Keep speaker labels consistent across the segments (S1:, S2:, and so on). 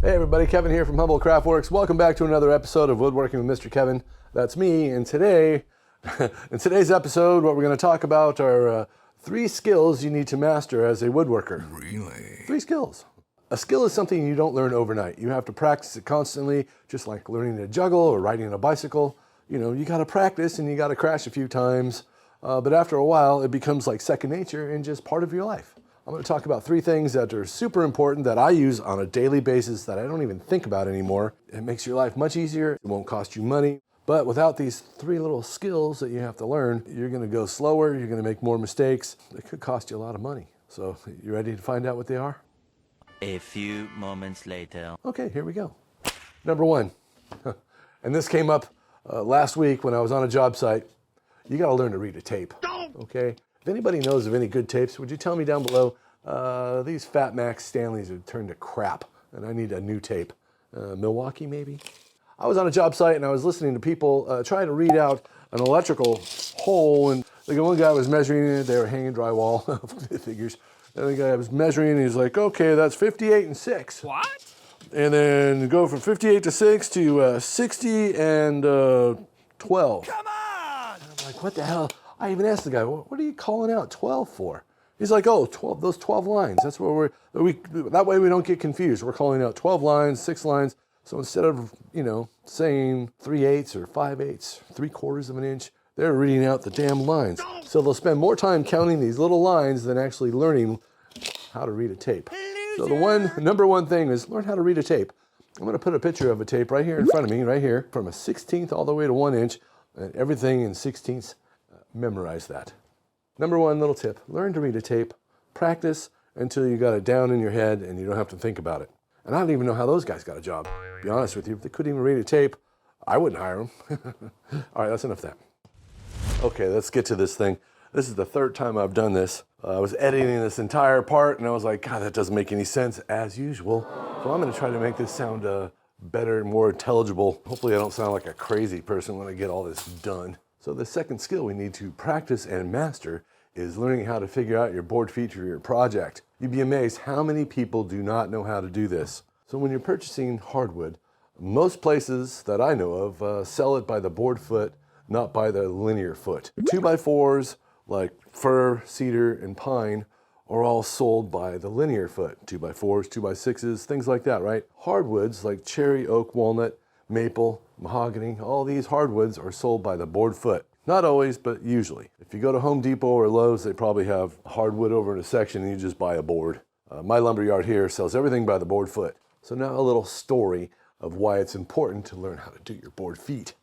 S1: Hey everybody, Kevin here from HumboldtCraftworks. Welcome back to another episode of Woodworking with Mr. Kevin. That's me, and today, in today's episode, what we're going to talk about are 3 skills you need to master as a woodworker.
S2: Really?
S1: 3 skills. A skill is something you don't learn overnight. You have to practice it constantly, just like learning to juggle or riding a bicycle. You know, you got to practice and you got to crash a few times, but after a while, it becomes like second nature and just part of your life. I'm going to talk about 3 things that are super important that I use on a daily basis that I don't even think about anymore. It makes your life much easier. It won't cost you money. But without these 3 little skills that you have to learn, you're going to go slower. You're going to make more mistakes. It could cost you a lot of money. So you ready to find out what they are?
S3: A few moments later.
S1: Okay, here we go. Number 1, and this came up last week when I was on a job site. You got to learn to read a tape. Okay? If anybody knows of any good tapes, would you tell me down below? These Fat Max Stanleys have turned to crap, and I need a new tape. Milwaukee, maybe? I was on a job site, and I was listening to people try to read out an electrical hole, and the one guy was measuring it. They were hanging drywall, figures. And the guy was measuring, and he's like, okay, that's 58 and 6.
S2: What?
S1: And then go from 58 to 6 to 60 and 12.
S2: Come on!
S1: And I'm like, what the hell? I even asked the guy, what are you calling out 12 for? He's like, oh, 12, those 12 lines. That's what that way we don't get confused. We're calling out 12 lines, 6 lines. So instead of, saying 3/8 or 5/8, 3/4 of an inch, they're reading out the damn lines. So they'll spend more time counting these little lines than actually learning how to read a tape. So the number one thing is learn how to read a tape. I'm going to put a picture of a tape right here in front of me, right here, from a 1/16 all the way to 1 inch, and everything in 1/16. Memorize that. Number 1 little tip, learn to read a tape. Practice until you got it down in your head and you don't have to think about it. And I don't even know how those guys got a job. To be honest with you, if they couldn't even read a tape, I wouldn't hire them. All right, that's enough of that. Okay, let's get to this thing. This is the 3rd time I've done this. I was editing this entire part and I was like, God, that doesn't make any sense as usual. So I'm gonna try to make this sound better and more intelligible. Hopefully I don't sound like a crazy person when I get all this done. So the 2nd skill we need to practice and master is learning how to figure out your board feet for your project. You'd be amazed how many people do not know how to do this. So when you're purchasing hardwood, most places that I know of sell it by the board foot, not by the linear foot. 2x4s like fir, cedar, and pine are all sold by the linear foot. 2x4s, 2x6s, things like that, right? Hardwoods like cherry, oak, walnut, maple, mahogany, all these hardwoods are sold by the board foot. Not always, but usually. If you go to Home Depot or Lowe's, they probably have hardwood over in a section and you just buy a board. My lumberyard here sells everything by the board foot. So now a little story of why it's important to learn how to do your board feet.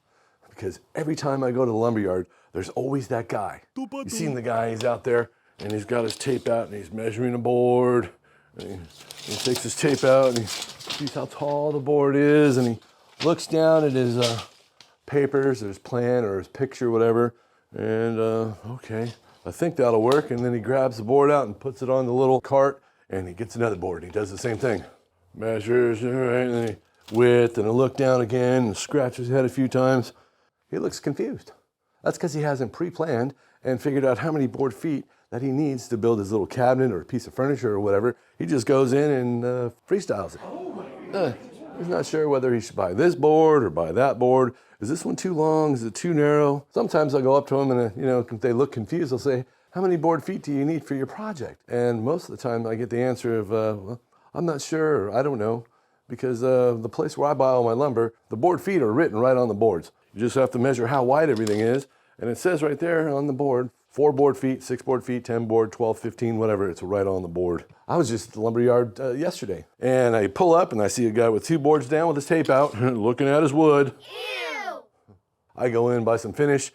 S1: Because every time I go to the lumberyard, there's always that guy. You've seen the guy, he's out there and he's got his tape out and he's measuring a board. And he takes his tape out and he sees how tall the board is and he looks down at his papers, or his plan, or his picture, whatever, and okay, I think that'll work. And then he grabs the board out and puts it on the little cart, and he gets another board. And he does the same thing. Measures, all right, and then he width, and a look down again, and scratches his head a few times. He looks confused. That's because he hasn't pre-planned and figured out how many board feet that he needs to build his little cabinet or a piece of furniture or whatever. He just goes in and freestyles it. Oh my goodness. He's not sure whether he should buy this board or buy that board. Is this one too long? Is it too narrow? Sometimes I'll go up to them and, if they look confused, I'll say, how many board feet do you need for your project? And most of the time I get the answer of, well, I'm not sure, or I don't know, because the place where I buy all my lumber, the board feet are written right on the boards. You just have to measure how wide everything is. And it says right there on the board, 4 board feet, 6 board feet, 10 board, 12, 15, whatever, it's right on the board. I was just at the lumberyard yesterday, and I pull up and I see a guy with 2 boards down with his tape out, looking at his wood.
S4: Ew!
S1: I go in, buy some finish,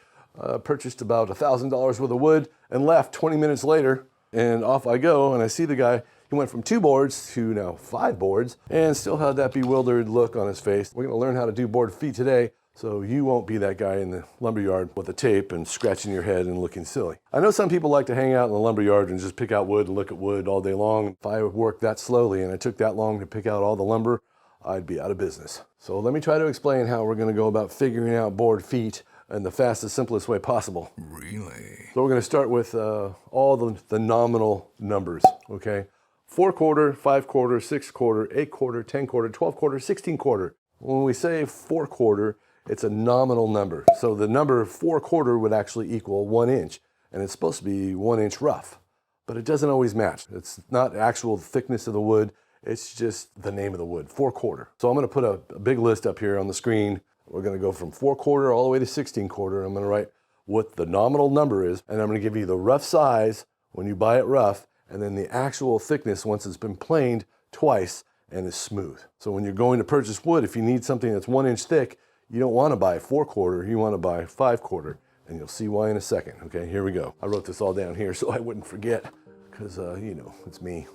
S1: purchased about $1,000 worth of wood, and left 20 minutes later, and off I go, and I see the guy, he went from 2 boards to now 5 boards, and still had that bewildered look on his face. We're gonna learn how to do board feet today, so you won't be that guy in the lumberyard with a tape and scratching your head and looking silly. I know some people like to hang out in the lumberyard and just pick out wood and look at wood all day long. If I worked that slowly and it took that long to pick out all the lumber, I'd be out of business. So let me try to explain how we're gonna go about figuring out board feet in the fastest, simplest way possible.
S2: Really?
S1: So we're gonna start with all the nominal numbers, okay? 4/4, 5/4, 6/4, 8/4, 10/4, 12/4, 16/4. When we say 4/4, it's a nominal number. So the number 4/4 would actually equal 1 inch, and it's supposed to be 1 inch rough, but it doesn't always match. It's not actual thickness of the wood, it's just the name of the wood, 4/4. So I'm gonna put a big list up here on the screen. We're gonna go from 4/4 all the way to 16/4. I'm gonna write what the nominal number is, and I'm gonna give you the rough size when you buy it rough, and then the actual thickness once it's been planed twice and is smooth. So when you're going to purchase wood, if you need something that's 1 inch thick, you don't wanna buy 4/4, you wanna buy 5/4, and you'll see why in a second. Okay, here we go. I wrote this all down here so I wouldn't forget, because you know, it's me.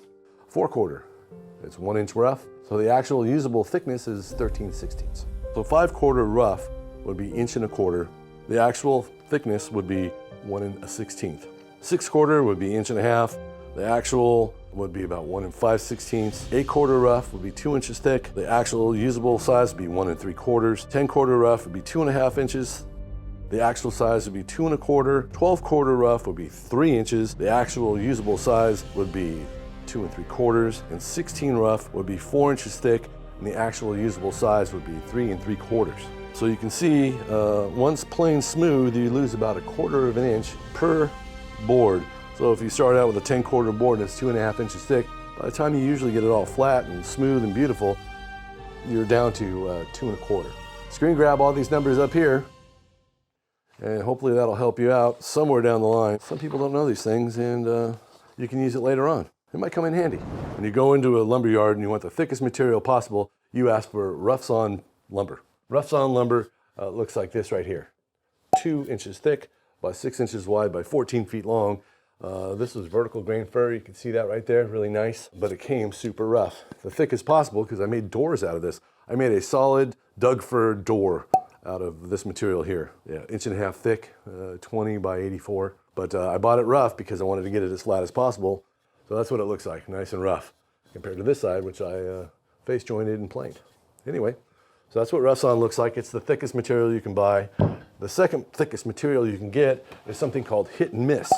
S1: 4/4, it's 1 inch rough, so the actual usable thickness is 13/16. So 5/4 rough would be 1.25 inches. The actual thickness would be 1 1/16. 6/4 would be 1.5 inches. The actual would be about 1 5/16. 8/4 rough would be 2 inches thick. The actual usable size would be 1 3/4. 10/4 rough would be 2.5 inches. The actual size would be 2 1/4. 12/4 rough would be 3 inches. The actual usable size would be 2 3/4. And 16 rough would be 4 inches thick, and the actual usable size would be 3 3/4. So you can see, once planed smooth, you lose about 1/4 of an inch per board. So if you start out with a 10/4 board and it's 2.5 inches thick, by the time you usually get it all flat and smooth and beautiful, you're down to 2 1/4. Screen grab all these numbers up here, and hopefully that'll help you out somewhere down the line. Some people don't know these things, and you can use it later on. It might come in handy. When you go into a lumber yard and you want the thickest material possible, you ask for rough sawn lumber. Rough sawn lumber looks like this right here. 2 inches thick by 6 inches wide by 14 feet long. This was vertical grain fir. You can see that right there, really nice, but it came super rough. The thickest possible, because I made doors out of this. I made a solid Doug fir door out of this material here. Yeah, 1.5 inches thick, 20 by 84. But I bought it rough because I wanted to get it as flat as possible. So that's what it looks like, nice and rough, compared to this side, which I face jointed and planed. Anyway, so that's what rough sawn looks like. It's the thickest material you can buy. The second thickest material you can get is something called hit and miss.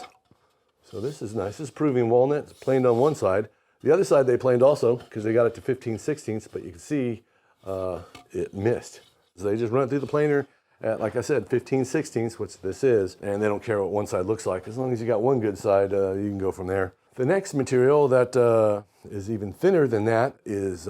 S1: So this is nice. This is Peruvian walnut. It's planed on one side. The other side they planed also because they got it to 15/16, but you can see it missed. So they just run it through the planer at, like I said, 15/16, which this is, and they don't care what one side looks like. As long as you got one good side, you can go from there. The next material that is even thinner than that is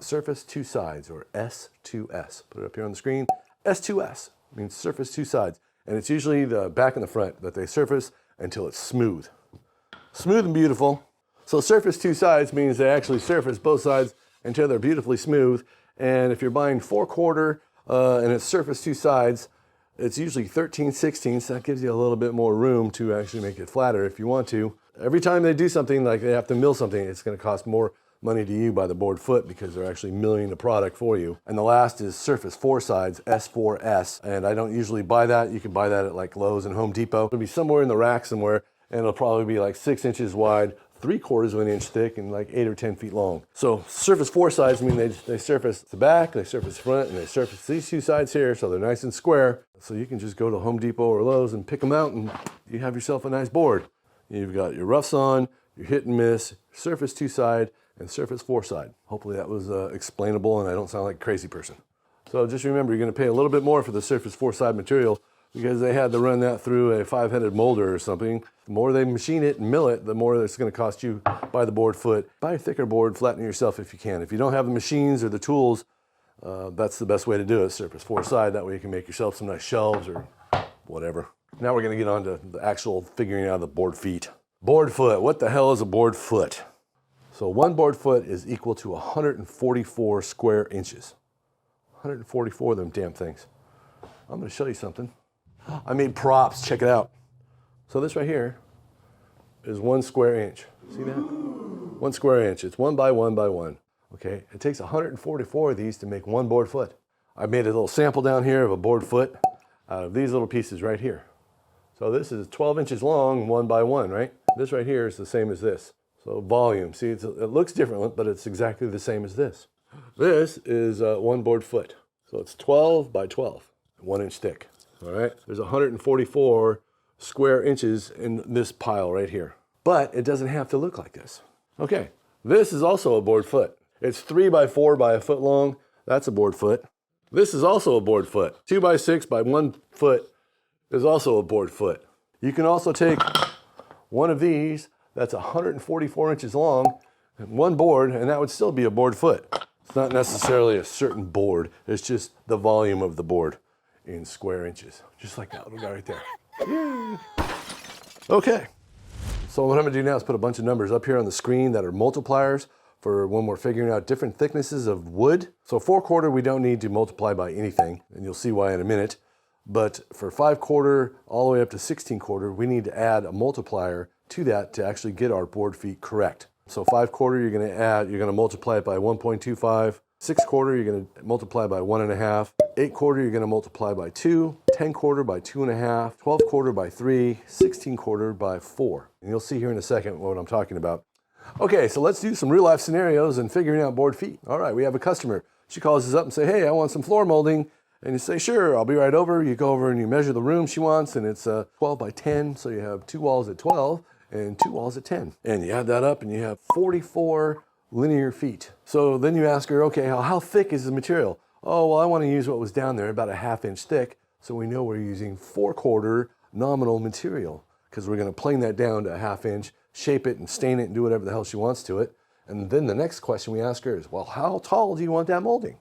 S1: surface two sides, or S2S. Put it up here on the screen. S2S means surface two sides, and it's usually the back and the front that they surface until it's smooth. Smooth and beautiful. So surface two sides means they actually surface both sides until they're beautifully smooth. And if you're buying 4/4 and it's surface two sides, it's usually 13/16. That gives you a little bit more room to actually make it flatter if you want to. Every time they do something, like they have to mill something, it's going to cost more money to you by the board foot because they're actually milling the product for you. And the last is surface four sides, S4S. And I don't usually buy that. You can buy that at like Lowe's and Home Depot. It'll be somewhere in the rack somewhere, and it'll probably be like 6 inches wide, 3/4 of an inch thick, and like 8 or 10 feet long. So surface four sides mean they surface the back, they surface the front, and they surface these two sides here, so they're nice and square. So you can just go to Home Depot or Lowe's and pick them out, and you have yourself a nice board. You've got your rough sawn, your hit and miss, surface two side, and surface four side. Hopefully that was explainable and I don't sound like a crazy person. So just remember, you're going to pay a little bit more for the surface four side material because they had to run that through a 5-headed molder or something. The more they machine it and mill it, the more it's going to cost you by the board foot. Buy a thicker board, flatten it yourself if you can. If you don't have the machines or the tools, that's the best way to do it, surface four side. That way you can make yourself some nice shelves or whatever. Now we're going to get on to the actual figuring out the board feet. Board foot. What the hell is a board foot? So one board foot is equal to 144 square inches. 144 of them damn things. I'm going to show you something. I made props. Check it out. So this right here is 1 square inch. See that? 1 square inch. It's 1 by 1 by 1. Okay. It takes 144 of these to make one board foot. I made a little sample down here of a board foot out of these little pieces right here. So this is 12 inches long, 1 by 1, right? This right here is the same as this. So volume, see, it looks different, but it's exactly the same as this. This is 1 board foot. So it's 12 by 12, 1 inch thick, all right? There's 144 square inches in this pile right here. But it doesn't have to look like this. Okay, This is also a board foot. It's 3 by 4 by a foot long. That's a board foot. This is also a board foot. 2 by 6 by 1 foot is also a board foot. You can also take one of these that's 144 inches long, one board, and that would still be a board foot. It's not necessarily a certain board. It's just the volume of the board in square inches. Just like that little guy right there. Yay. Okay. So what I'm gonna do now is put a bunch of numbers up here on the screen that are multipliers for when we're figuring out different thicknesses of wood. So 4/4 we don't need to multiply by anything, and you'll see why in a minute. But for 5/4 all the way up to 16/4, we need to add a multiplier to that to actually get our board feet correct. So 5/4 you're gonna multiply it by 1.25. 6/4 you're gonna multiply by 1.5. 8/4 you're gonna multiply by 2. 10/4 by 2.5. 12/4 by 3. 16/4 by 4. And you'll see here in a second what I'm talking about. Okay, so let's do some real life scenarios and figuring out board feet. All right, we have a customer. She calls us up and say, hey, I want some floor molding. And you say, sure, I'll be right over. You go over and you measure the room she wants, and it's 12 by 10. So you have 2 walls at 12 and 2 walls at 10. And you add that up and you have 44 linear feet. So then you ask her, okay, how thick is the material? Oh, well, I want to use what was down there, about a 1/2 inch thick. So we know we're using 4/4 nominal material because we're going to plane that down to a 1/2 inch, shape it and stain it and do whatever the hell she wants to it. And then the next question we ask her is, well, how tall do you want that molding?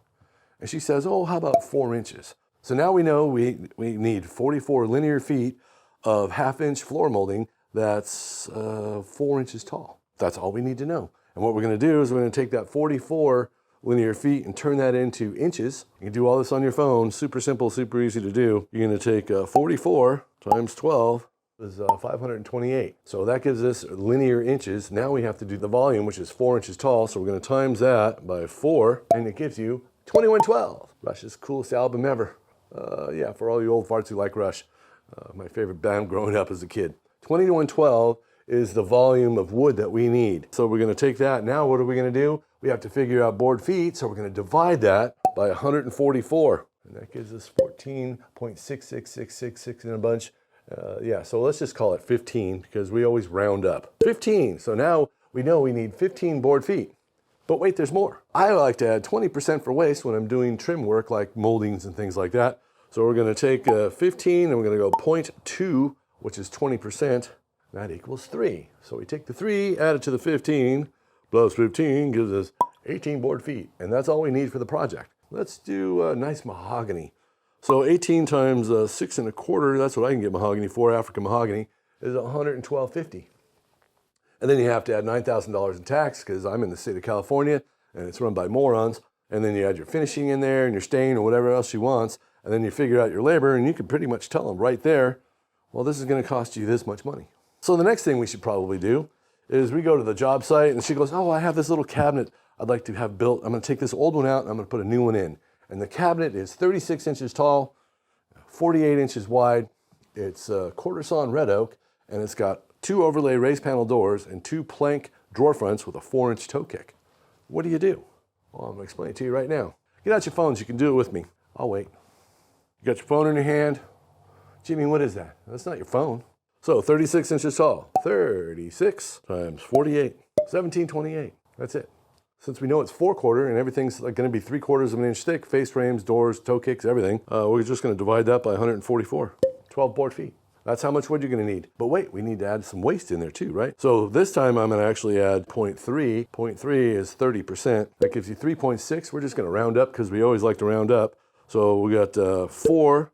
S1: And she says, oh, how about 4 inches? So now we know we need 44 linear feet of 1/2 inch floor molding that's 4 inches tall. That's all we need to know. And what we're going to do is we're going to take that 44 linear feet and turn that into inches. You can do all this on your phone. Super simple, super easy to do. You're going to take 44 times 12 is 528. So that gives us linear inches. Now we have to do the volume, which is 4 inches tall. So we're going to times that by 4, and it gives you 2112. Rush's coolest album ever. Yeah, for all you old farts who like Rush. My favorite band growing up as a kid. 2112 is the volume of wood that we need. So we're going to take that. Now what are we going to do? We have to figure out board feet. So we're going to divide that by 144. And that gives us 14.66666 in a bunch. Yeah, so let's just call it 15 because we always round up. 15. So now we know we need 15 board feet. But wait, there's more. I like to add 20% for waste when I'm doing trim work like moldings and things like that. So we're going to take 15 and we're going to go 0.2, which is 20%. That equals 3. So we take the 3, add it to the 15, plus 15 gives us 18 board feet. And that's all we need for the project. Let's do nice mahogany. So 18 times 6 1/4, that's what I can get mahogany for, African mahogany, is $112.50. And then you have to add $9,000 in tax because I'm in the state of California and it's run by morons. And then you add your finishing in there and your stain or whatever else she wants. And then you figure out your labor and you can pretty much tell them right there, well, this is going to cost you this much money. So the next thing we should probably do is we go to the job site and she goes, oh, I have this little cabinet I'd like to have built. I'm going to take this old one out and I'm going to put a new one in. And the cabinet is 36 inches tall, 48 inches wide. It's quarter sawn red oak and it's got 2 overlay raised panel doors and 2 plank drawer fronts with a 4-inch toe kick. What do you do? Well, I'm going to explain it to you right now. Get out your phones. You can do it with me. I'll wait. You got your phone in your hand. Jimmy, what is that? That's not your phone. So 36 inches tall. 36 times 48. 1728. That's it. Since we know it's 4/4 and everything's like going to be 3/4 of an inch thick, face frames, doors, toe kicks, everything, we're just going to divide that by 144. 12 board feet. That's how much wood you're going to need. But wait, we need to add some waste in there too, right? So this time I'm going to actually add 0.3. 0.3 is 30%. That gives you 3.6. We're just going to round up because we always like to round up. So we got 4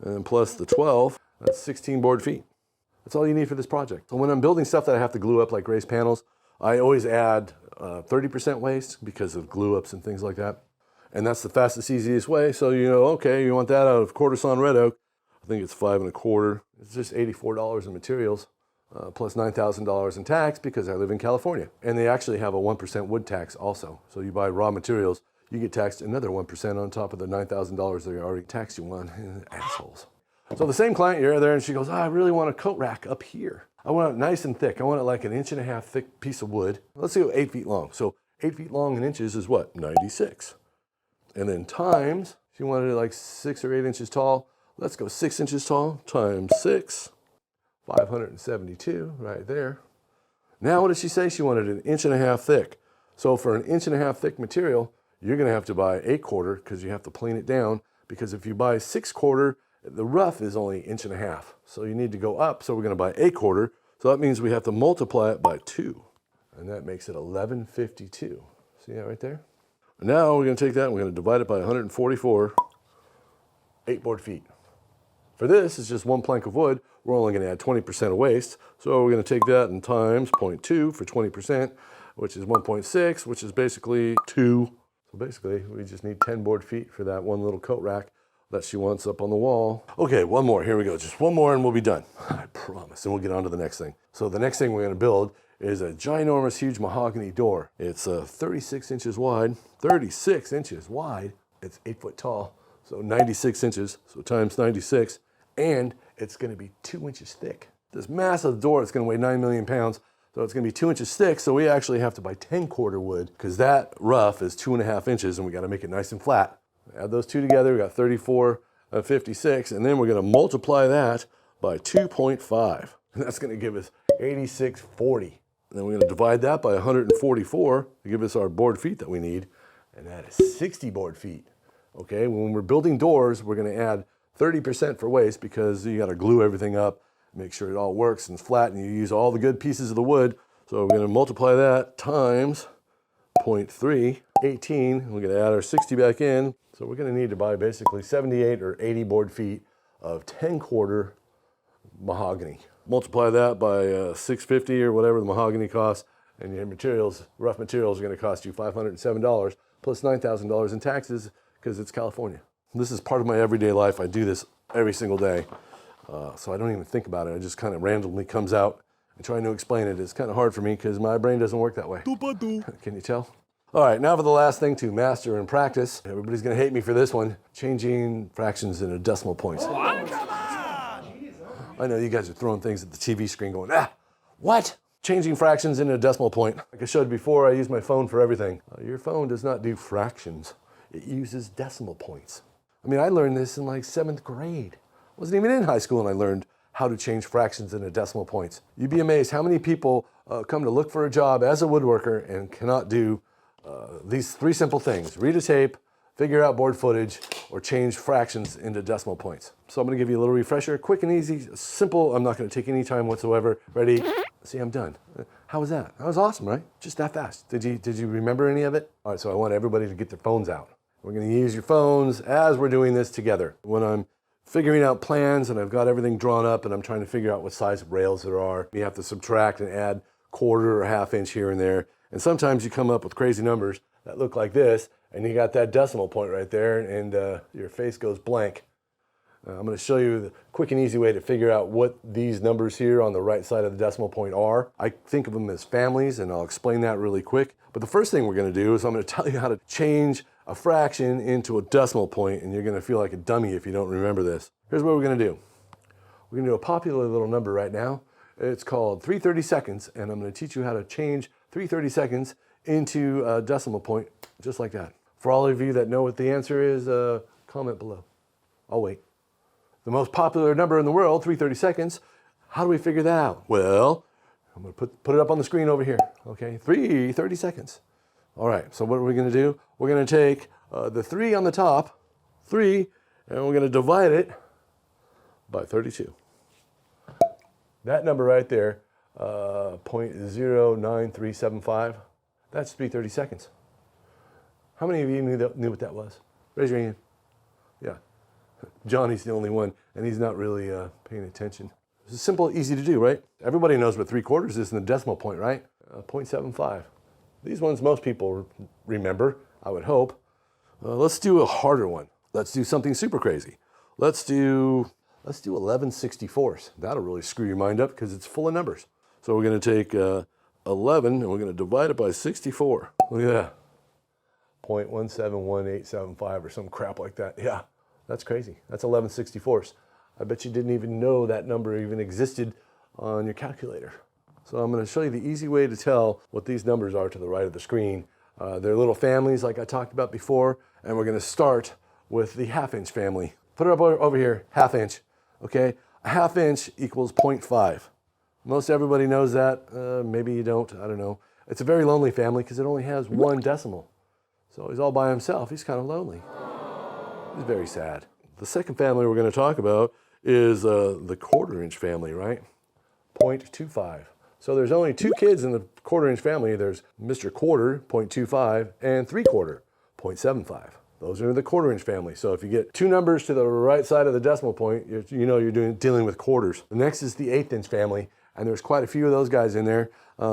S1: and plus the 12. That's 16 board feet. That's all you need for this project. So when I'm building stuff that I have to glue up like raised panels, I always add 30% waste because of glue ups and things like that. And that's the fastest, easiest way. So you know, okay, you want that out of quarter sawn red oak. I think it's 5 1/4. It's just $84 in materials, plus $9,000 in tax because I live in California. And they actually have a 1% wood tax also. So you buy raw materials, you get taxed another 1% on top of the $9,000 they already taxed you on. Assholes. So the same client, you're there and she goes, oh, I really want a coat rack up here. I want it nice and thick. I want it like 1.5 inches thick piece of wood. Let's go 8 feet long. So 8 feet long in inches is what? 96. And then times, she wanted it like 6 or 8 inches tall. Let's go 6 inches tall times 6, 572 right there. Now what did she say? She wanted 1.5 inches thick. So for an 1.5 inch thick material, you're going to have to buy 1/4 because you have to plane it down. Because if you buy 6/4, the rough is only 1.5 inches. So you need to go up. So we're going to buy 1/4. So that means we have to multiply it by 2. And that makes it 1152. See that right there? Now we're going to take that and we're going to divide it by 144, 8 board feet. For this, it's just one plank of wood. We're only going to add 20% of waste. So we're going to take that and times 0.2 for 20%, which is 1.6, which is basically 2. So basically, we just need 10 board feet for that one little coat rack that she wants up on the wall. Okay, one more. Here we go. Just one more and we'll be done. I promise. And we'll get on to the next thing. So the next thing we're going to build is a ginormous, huge mahogany door. It's 36 inches wide. 36 inches wide. It's 8 foot tall. So 96 inches. So times 96. And it's going to be 2 inches thick. This massive door is going to weigh 9 million pounds. So it's going to be 2 inches thick. So we actually have to buy 10/4 wood because that rough is 2.5 inches and we got to make it nice and flat. Add those two together, we got 34 and 56, and then we're going to multiply that by 2.5. And that's going to give us 8640. And then we're going to divide that by 144 to give us our board feet that we need, and that is 60 board feet. Okay, when we're building doors, we're going to add 30% for waste because you got to glue everything up, make sure it all works and it's flat, and you use all the good pieces of the wood. So we're going to multiply that times 0.3, 18. We're going to add our 60 back in. So we're going to need to buy basically 78 or 80 board feet of 10/4 mahogany. Multiply that by 650 or whatever the mahogany costs, and your materials, rough materials, are going to cost you $507 plus $9,000 in taxes because it's California. This is part of my everyday life. I do this every single day, so I don't even think about it. It just kind of randomly comes out. And trying to explain it is kind of hard for me because my brain doesn't work that way. Can you tell? All right, now for the last thing to master and practice. Everybody's going to hate me for this one. Changing fractions into decimal points.
S2: What? Come on!
S1: I know you guys are throwing things at the TV screen going, what? Changing fractions into a decimal point. Like I showed before, I use my phone for everything. Your phone does not do fractions. It uses decimal points. I mean, I learned this in like 7th grade. I wasn't even in high school and I learned how to change fractions into decimal points. You'd be amazed how many people come to look for a job as a woodworker and cannot do these 3 simple things: read a tape, figure out board footage, or change fractions into decimal points. So I'm going to give you a little refresher, quick and easy, simple. I'm not going to take any time whatsoever. Ready? See, I'm done. How was that? That was awesome, right? Just that fast. Did you remember any of it? All right, so I want everybody to get their phones out. We're going to use your phones as we're doing this together. When I'm figuring out plans and I've got everything drawn up and I'm trying to figure out what size of rails there are, you have to subtract and add 1/4 or 1/2 inch here and there. And sometimes you come up with crazy numbers that look like this, and you got that decimal point right there, and your face goes blank. I'm going to show you the quick and easy way to figure out what these numbers here on the right side of the decimal point are. I think of them as families, and I'll explain that really quick. But the first thing we're going to do is I'm going to tell you how to change a fraction into a decimal point, and you're going to feel like a dummy if you don't remember this. Here's what we're going to do. We're going to do a popular little number right now. It's called 3/32, and I'm going to teach you how to change 3/32 into a decimal point, just like that. For all of you that know what the answer is, comment below. I'll wait. The most popular number in the world, 3/32. How do we figure that out? Well, I'm going to put it up on the screen over here. Okay, 3/32. All right, so what are we going to do? We're going to take the 3 on the top, 3, and we're going to divide it by 32. That number right there, 0.09375, that's 3/32. How many of you knew what that was? Raise your hand. Yeah. Johnny's the only one, and he's not really paying attention. It's simple, easy to do, right? Everybody knows what 3/4 is in the decimal point, right? 0.75. These ones most people remember, I would hope. Let's do a harder one. Let's do something super crazy. Let's do 11/64. That'll really screw your mind up because it's full of numbers. So we're going to take 11 and we're going to divide it by 64. Look at that. 0.171875 or some crap like that. Yeah, that's crazy. That's 11/64. I bet you didn't even know that number even existed on your calculator. So I'm going to show you the easy way to tell what these numbers are to the right of the screen. They're little families like I talked about before, and we're going to start with the 1/2 inch family. Put it up over here, 1/2 inch. Okay, a 1/2 inch equals 0.5. Most everybody knows that. Maybe you don't, I don't know. It's a very lonely family because it only has one decimal. So he's all by himself. He's kind of lonely. He's very sad. The second family we're going to talk about is the quarter-inch family, right? 0.25. So there's only two kids in the quarter-inch family. There's Mr. Quarter, 0.25, and 3/4, 0.75. Those are the quarter-inch family. So if you get two numbers to the right side of the decimal point, you know you're dealing with quarters. The next is the 1/8 family, and there's quite a few of those guys in there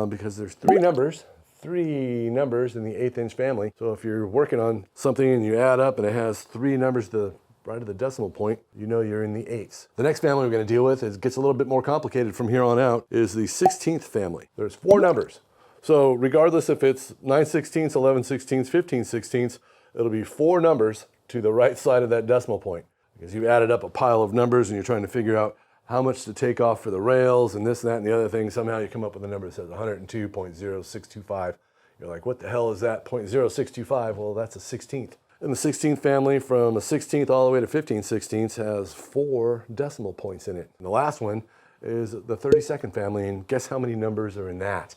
S1: because there's three numbers in the 1/8 family. So if you're working on something and you add up and it has three numbers to the right of the decimal point, you know you're in the 1/8. The next family we're going to deal with gets a little bit more complicated from here on out, is the 16th family. There's four numbers. So regardless if it's 9/16, 11/16, 15/16, it'll be four numbers to the right side of that decimal point. Because you added up a pile of numbers and you're trying to figure out how much to take off for the rails and this and that and the other thing. Somehow you come up with a number that says 102.0625. You're like, what the hell is that? 0.0625? Well, that's a 16th. And the 16th family, from a 16th all the way to 15/16, has four decimal points in it. And the last one is the 32nd family, and guess how many numbers are in that?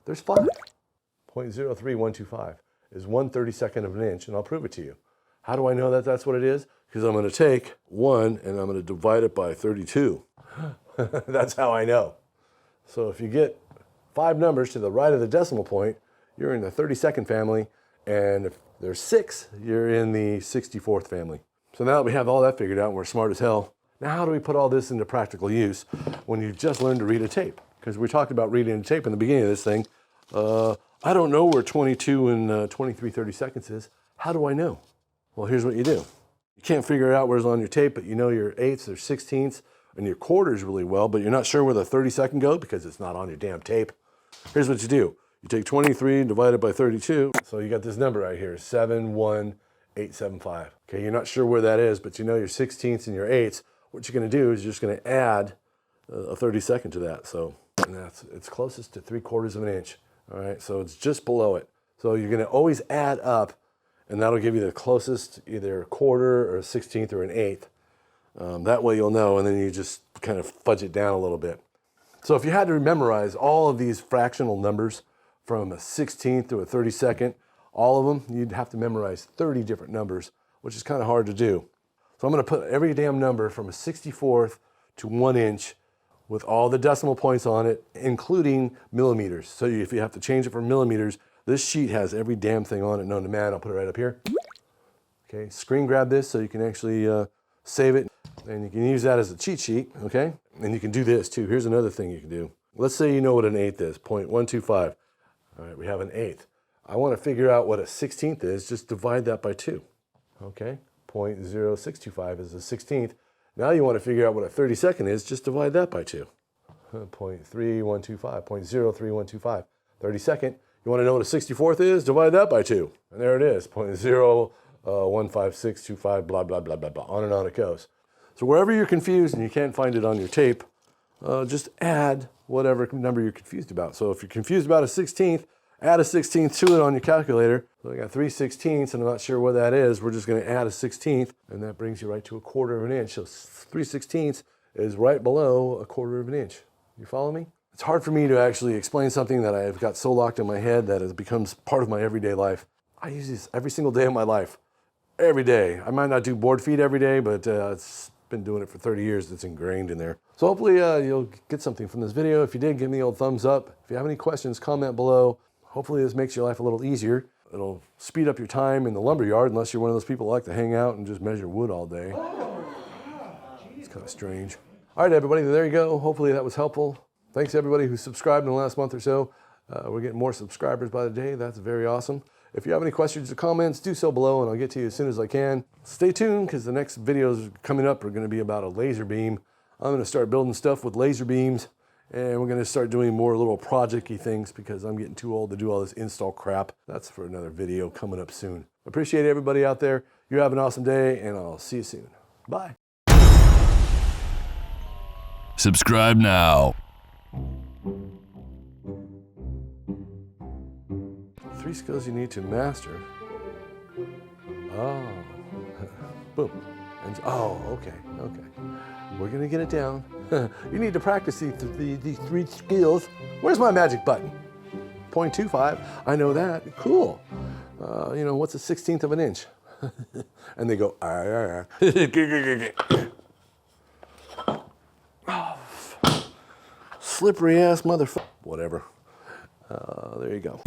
S1: There's 5. 0.03125 is 1/32 of an inch, and I'll prove it to you. How do I know that that's what it is? Because I'm going to take 1 and I'm going to divide it by 32. That's how I know. So if you get 5 numbers to the right of the decimal point, you're in the 32nd family, and if there's 6, you're in the 64th family. So now that we have all that figured out and we're smart as hell, now how do we put all this into practical use when you've just learned to read a tape? Because we talked about reading a tape in the beginning of this thing. I don't know where 22 and 23/32 is. How do I know? Well, here's what you do. You can't figure out where's on your tape, but you know your 1/8s or 16ths and your quarters really well, but you're not sure where the 32nd goes because it's not on your damn tape. Here's what you do. You take 23 and divide it by 32. So you got this number right here, 71875. Okay, you're not sure where that is, but you know your 16ths and your 8ths. What you're going to do is you're just going to add a 32nd to that. So, and it's closest to 3/4 of an inch. All right, so it's just below it. So you're going to always add up, and that'll give you the closest, either a quarter or a 16th or an 1/8. That way you'll know, and then you just kind of fudge it down a little bit. So if you had to memorize all of these fractional numbers from a 16th to a 32nd, all of them, you'd have to memorize 30 different numbers, which is kind of hard to do. So I'm going to put every damn number from a 64th to 1 inch with all the decimal points on it, including millimeters. So if you have to change it for millimeters, this sheet has every damn thing on it known to man. I'll put it right up here. Okay, screen grab this so you can actually save it, and you can use that as a cheat sheet, okay? And you can do this too. Here's another thing you can do. Let's say you know what an 1/8 is, 0.125. All right, we have an 1/8. I want to figure out what a 16th is, just divide that by 2. Okay, 0.0625 is a 16th. Now you want to figure out what a 32nd is, just divide that by 2. 0.3125, 0.03125. 32nd, you want to know what a 64th is? Divide that by 2. And there it is, 0.015625, blah, blah, blah, blah, blah. On and on it goes. So wherever you're confused and you can't find it on your tape, just add whatever number you're confused about. So if you're confused about a 16th, add a 16th to it on your calculator. So I got 3/16 and I'm not sure what that is. We're just going to add a 16th, and that brings you right to a 1/4 of an inch. So 3/16 is right below a 1/4 of an inch. You follow me? It's hard for me to actually explain something that I've got so locked in my head that it becomes part of my everyday life. I use this every single day of my life. Every day. I might not do board feet every day, but it's been doing it for 30 years. It's ingrained in there. So hopefully you'll get something from this video. If you did, give me the old thumbs up. If you have any questions, comment below. Hopefully this makes your life a little easier. It'll speed up your time in the lumber yard, unless you're one of those people who like to hang out and just measure wood all day. It's kind of strange. All right, everybody, there you go. Hopefully that was helpful. Thanks everybody who subscribed in the last month or so. We're getting more subscribers by the day. That's very awesome. If you have any questions or comments, do so below and I'll get to you as soon as I can. Stay tuned because the next videos coming up are going to be about a laser beam. I'm going to start building stuff with laser beams, and we're going to start doing more little project-y things because I'm getting too old to do all this install crap. That's for another video coming up soon. Appreciate everybody out there. You have an awesome day, and I'll see you soon. Bye.
S2: Subscribe now.
S1: 3 skills you need to master. Oh, boom. And, oh, okay. We're gonna get it down. You need to practice these 3 skills. Where's my magic button? 0.25. I know that. Cool. You know, what's a 1/16 of an inch? And they go, oh, slippery ass motherfucker. Whatever. There you go.